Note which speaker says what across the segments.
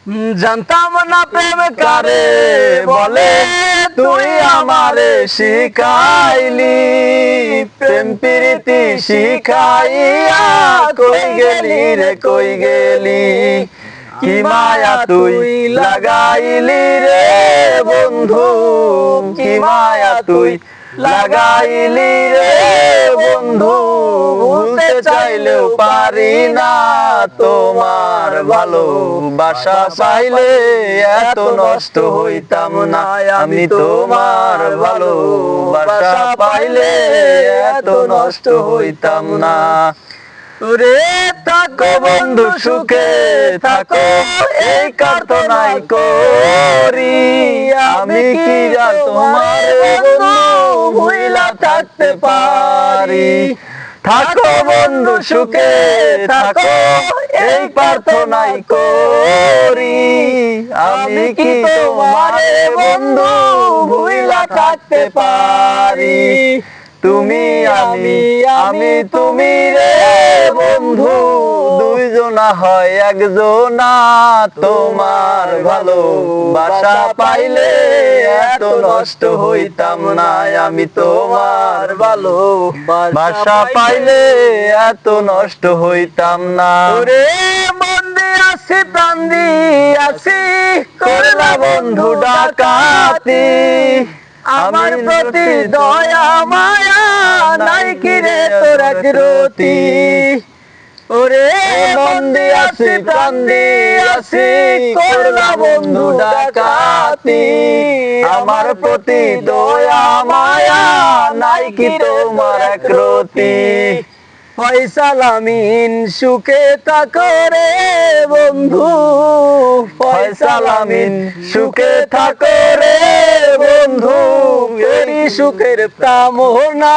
Speaker 1: জানতাম না প্রেম কারে বলে, তুই আমারে শিখাইলি। প্রেম প্রীতি শিখাইয়া কই গেলি রে কই গেলি। কি মায়া তুই লাগাইলি রে বন্ধু, কি মায়া তুই লাগাইলি রে বন্ধু। ভুলতে চাইলেও পারি না তোমার ভালোবাসা পাইলে এত নষ্ট হইতাম না। আমি তোমার ভালোবাসা পাইলে এত নষ্ট হইতাম না। রে থাকো বন্ধু সুখে থাকো, এই কার্তনাই করি। আমি কি আর তোমার বন্ধু ভুইলা থাকতে পারি। থাকো বন্ধু সুখে থাকো, এই প্রার্থনাই করি। আমি কি তোমার বন্ধু ভুইলা থাকতে পারি। তুমি আমি আমি তুমি রে বন্ধু, দুইজনা হয় একজনা। তোমার ভালোবাসা পাইলে এত নষ্ট হইতাম না। আমি তোমার ভালোবাসা পাইলে এত নষ্ট হইতাম না। রে মন দিয়ে আছি প্রাণ দিয়ে আছি, করলা বন্ধু ডাকাতি। আমার প্রতি দয়া মায়া নাই কি রে তোর একরতি। ওরে মন দিয়ে আছি প্রাণ দিয়ে আছি, করলা বন্ধু ডাকাতি। আমার প্রতি দয়া মায়া নাই কি তোমার একরতি। ফয়সাল আমিন সুখে থাকো রে বন্ধু, ফয়সাল আমিন সুখে থাকো রে বন্ধু। এই সুখের কামনা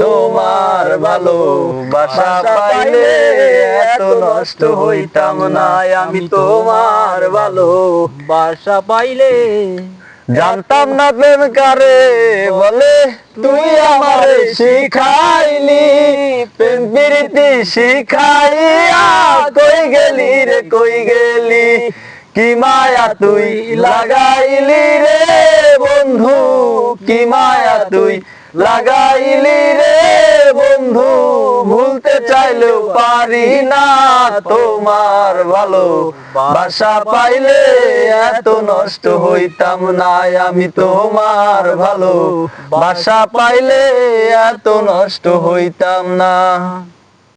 Speaker 1: তোমার ভালোবাসা পাইলে এত নষ্ট হইতাম না। আমি তোমার ভালোবাসা পাইলে। জানতাম না প্রেম কারে বলে, তুই আমারে শিখাইলি। প্রেম প্রীতি শিখাইয়া কই গেলি রে কই গেলি। কি মায়া তুই লাগাইলি রে বন্ধু, কি মায়া তুই লাগাইলি রে বন্ধু। ভুলতে চাইলেও পারি না তোমার ভালোবাসা পাইলে এত নষ্ট হইতাম না। আমি তোমার ভালোবাসা পাইলে এত নষ্ট হইতাম না।